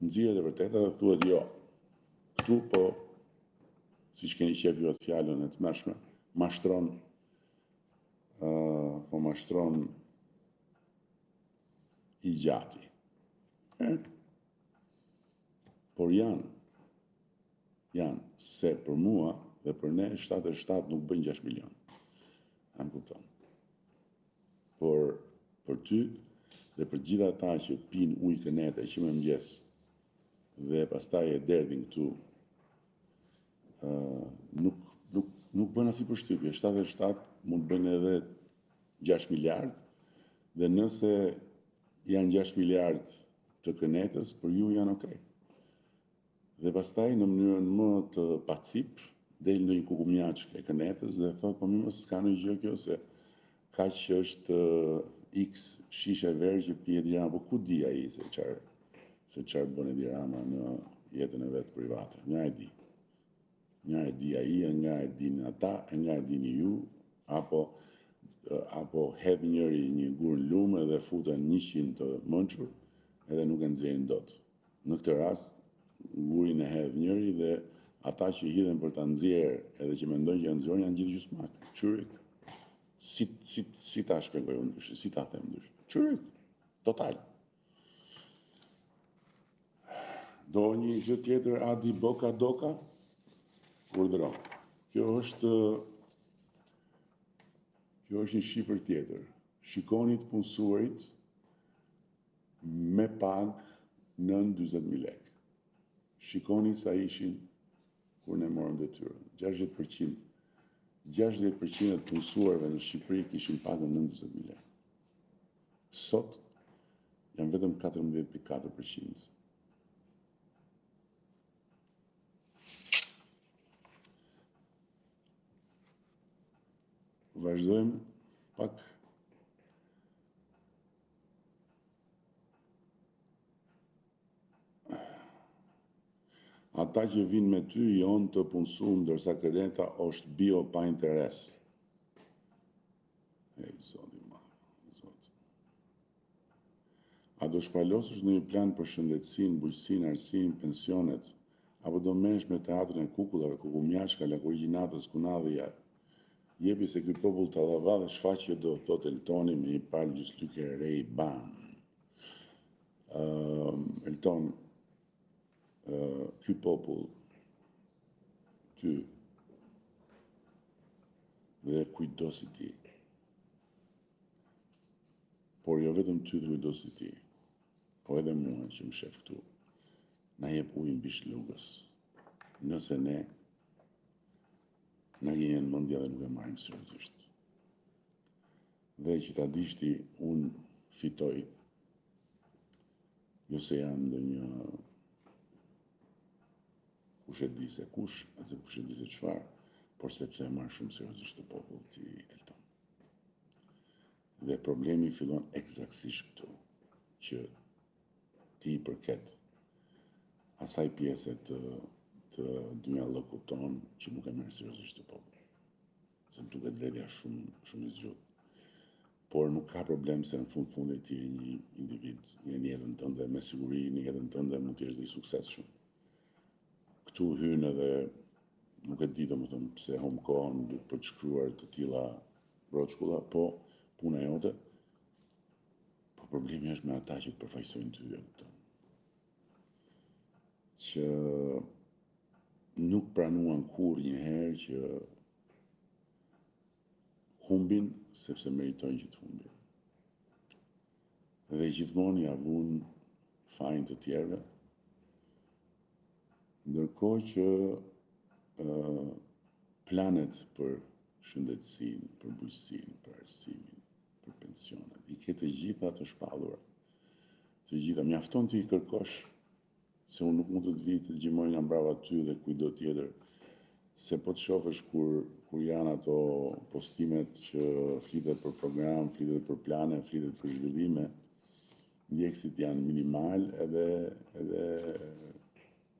nxirret e vërteta dhe thuhet jo. Këtu po, siç keni qef ju atë fjalën e tmerrshme, mashtron i gjati. Por janë se për mua dhe për ne 77 nuk bëjnë 6 milion. A më kupton. Por për ty dhe për gjitha ata që pinë ujë kënete që më mëngjes dhe pastaj e derdhin këtu, nuk bën asnjë përshtypje. 77 mund bëjnë edhe 6 miliard dhe nëse janë 6 miliard të kënetës, për ju janë okay. Dhe pastaj në mënyrën më të pacip, del ndonjë kukumjaç e kënetës dhe thot, po më s'ka ndonjë gjë kjo se kaq që është X shishe verë që pije Edi Rama, po ku di ai se çfarë bën Edi Rama në jetën e vet private. Nga e di ai, nga e dini ata, nga e dini ju, apo hedh njëri një gur në lumë dhe futen 100 të mençur edhe nuk e nxjerrin dot. Në këtë rast gurin e hedh njëri dhe ata që hidhen për ta nxjerrë edhe që mendojnë që janë nxjerrë janë gjithë gjysmak. Çyryk. Si ta shpjegoj unë ndryshe, si ta them ndryshe. Çyryk. Total. Do një gjë tjetër Adi Boka Doka? Urdhëro. Kjo është një shifër tjetër. Shikoni të punësuarit me pagë nën 40.000 lekë. Shikoni sa ishin kur ne morëm detyrën. 60% të punësuarve në Shqipëri kishin pagën nën 40.000 lekë. Sot janë vetëm 14.4%. Vazhdojmë pak. Ata që vinë me ty janë të punësuar, ndërsa kërreta është bio pa interes. Zoti. A do shpalosësh në një plan për shëndetësinë, bujqësinë, arsinë, pensionet, apo do merresh me teatrin e kukullave, kukumjashka, lakurgjinatës, kunadhja? Jepi se ky popull të dhava dhe shfaqje do thot Eltoni me një palë gjyslyke e re i ban. Elton, ky popull, ty, dhe kujdosi ti, por jo vetëm ty dhe kujdosi ti, po edhe mua që më shef këtu, na jep ujë mbi shlugës, nëse ne na gjenjen mendja dhe nuk e marrim seriozisht. Dhe që ta dish ti, unë fitoj, jo se jam ndonjë kush e di se kush, ose kush e di se çfarë, por sepse e marr shumë seriozisht të popull ti, Elton. Dhe problemi fillon eksaktësisht këtu, që ti i përket asaj pjese të dynjallëkut ton që nuk e merr seriozisht të popull. Se më duket vlerja shumë i zgjuar. Por nuk ka problem se në fundit ti je një individ, në jetën tënde, me siguri në jetën tënde mund të jesh dhe i suksesshëm. Këtu hyn edhe nuk e di domethënë pse hum kohën për të shkruar të tilla broçkulla, po puna jote. Po problemi është me ata që të përfaqësojnë ty këtu. Që nuk pranuan kurrëherë që humbin sepse meritojnë që të humbin. Dhe gjithmonë ja vun fajin të tjerëve, ndërkohë që planet për shëndetësinë, për bujqësinë, për arsimin, për pensionet, i ke të gjitha të shpallura. Të gjitha, mjafton ti i kërkosh, se unë nuk mund të vi të gjimoj nga mbrava ty dhe kujdo tjetër, se po të shofësh kur janë ato postimet që flitet për program, flitet për plane, flitet për zhvillime, ndjekësit janë minimal edhe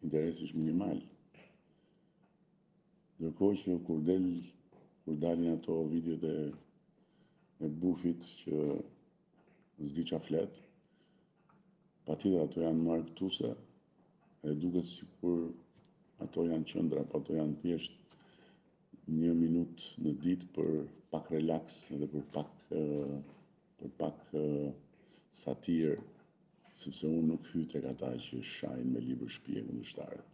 interesi është minimal. Ndërkohë që kur dalin ato videot e bufit që s'di qa flet, patjetër ato janë markëtuese Dhe duket sikur ato janë qëndra, po ato janë thjesht 1 minutë në ditë për pak relaks dhe për pak satirë, sepse unë nuk hyj tek ata që shajnë me libër shpije kundërshtarët,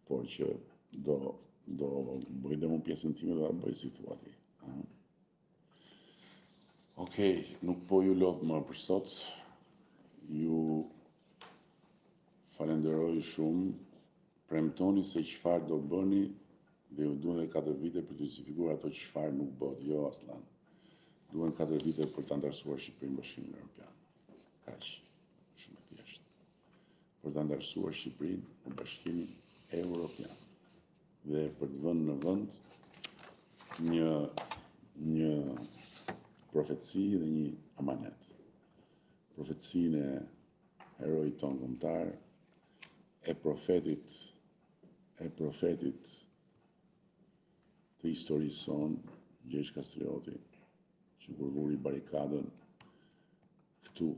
por që do bëj dhe unë pjesën time dhe bëj si thua ti. Okej, nuk po ju lodh më për sot, ju falenderoj shumë, premtoni se çfarë do bëni dhe ju duhen 4 vite për të justifikuar ato çfarë nuk bëhet. Jo, aslan. Duhen 4 vite për ta ndarësuar Shqipërinë në Bashkimin Evropian. Kaq, shumë e thjeshtë. Për ta ndarësuar Shqipërinë në Bashkimin Evropian. Dhe për të vënë në vend një profeci dhe një amanet. Profecinë e heroit tonë kombëtar, e profetit të historisë sonë, Gjergj Kastrioti, që kur vuri barikadën, këtu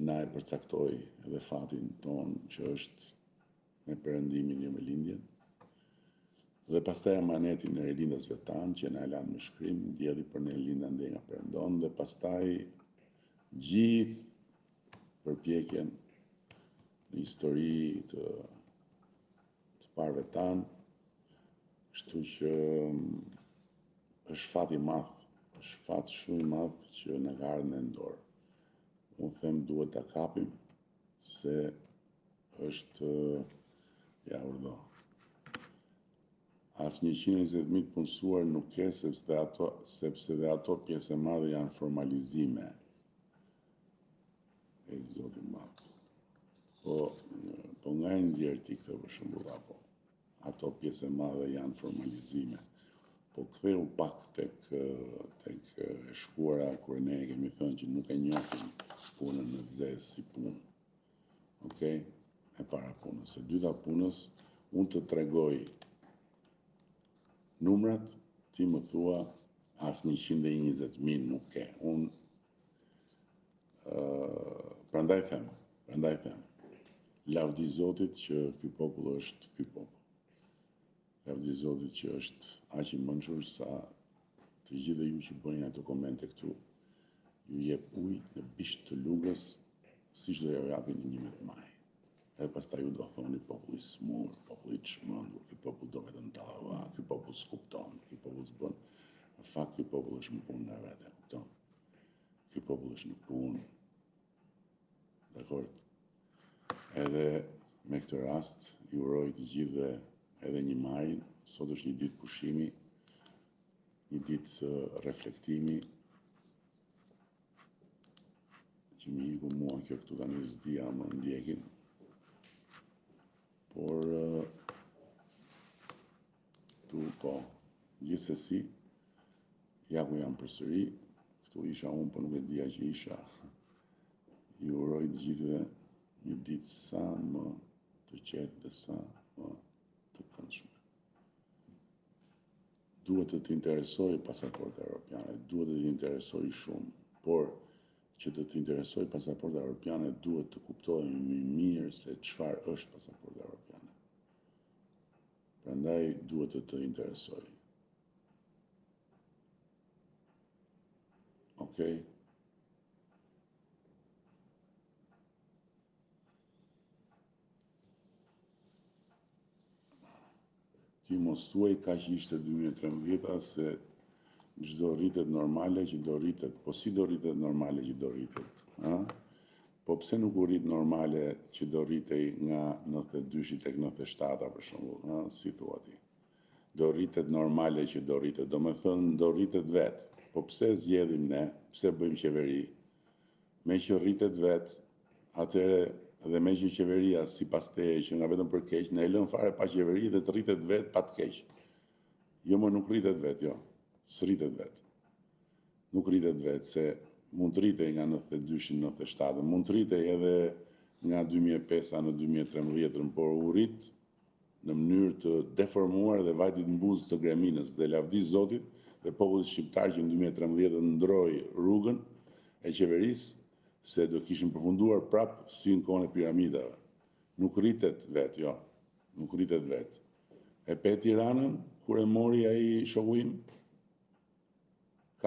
na e përcaktoi edhe fatin tonë që është me perëndimin jo me lindjen. Dhe pastaj amanetin e rilindasve tanë, që na e lanë me shkrim, djeli për ne linda ndej nga perëndon, dhe pastaj gjithë përpjekjen në histori të parëve tanë, kështu që është fat i madh, është fat shumë i madh që na ka ardhur në dorë. Unë them duhet ta kapim se është ja urdhë. As 120.000 punësuar nuk ke, sepse dhe ato pjesë e madhe janë formalizime. E Zoti i madh. Po nga e nxjerr ti këtë për shembull apo ato pjesë e madhe janë formalizime. Po ktheu pak tek e shkuara kur ne kemi thënë që nuk e njohim punën në zezë si punë. Okej? E para punës. E dyta punës, unë të tregoj numrat, ti më thua as 120.000 nuk ke. Unë prandaj them, lavdi Zotit që ky popull është ky popull. Lavdi Zotit që është aq i mençur sa të gjithë ju që bëni ato komente këtu, ju jep ujë në bisht të lugës, siç do ja japin një me të maj. Edhe pastaj ju do thoni populli i smur, populli i çmendur, ky popull do vetëm tallava, ky popull s'kupton, ky popull s'bën. Në fakt ky popull është në punë në vetë, kupton? Ky popull është në punë. Dakor? Edhe me këtë rast, ju uroj të gjithëve edhe një maj, sot është një ditë pushimi, një ditë reflektimi, që mi iku mua kjo këtu tani s'dia më ndjekin, por gjithsesi, ja ku jam përsëri, këtu isha unë, por nuk e dija që isha. Ju uroj të gjithëve një ditë sa më të qetë dhe sa më të këndshme. Duhet të t'interesojë pasaporta europiane, duhet të t'interesojë shumë, por që të t'interesojë pasaporta europiane duhet të kuptojmë më mirë se çfarë është pasaporta europiane. Prandaj duhet të të interesojë. Okej? Ti mos thuaj kaq ishte 2013 se çdo rritet normale që do rritet, po si do rritet normale që do rritet, ha? Po pse nuk u rrit normale që do rritej nga 92 tek 97 për shembull, ha? Si thua ti? Do rritet normale që do rritet, do me thënë do rritet vetë. Po pse zgjedhim ne, pse bëjmë qeveri? Me që rritet vetë, atëre dhe me që qeveria si pas teje që nga vetëm për keq, ne e lëm fare pa qeveri dhe të rritet vetë pa të keq. Jo më nuk rritet vetë, jo. S'rritet vetë. Nuk rritet vetë, se mund të rritej nga 92 në 97, mund të rritej edhe nga 2005 në 2013, por u rrit në mënyrë të deformuar dhe vajtit në buzë të greminës dhe lavdi Zotit dhe popullit shqiptar që në 2013 ndroi rrugën e qeverisë se do kishin përfunduar prapë si në kohën e piramidave. Nuk rritet vetë, jo. Nuk rritet vetë. E pe Tiranën, kur e mori ai shoku im,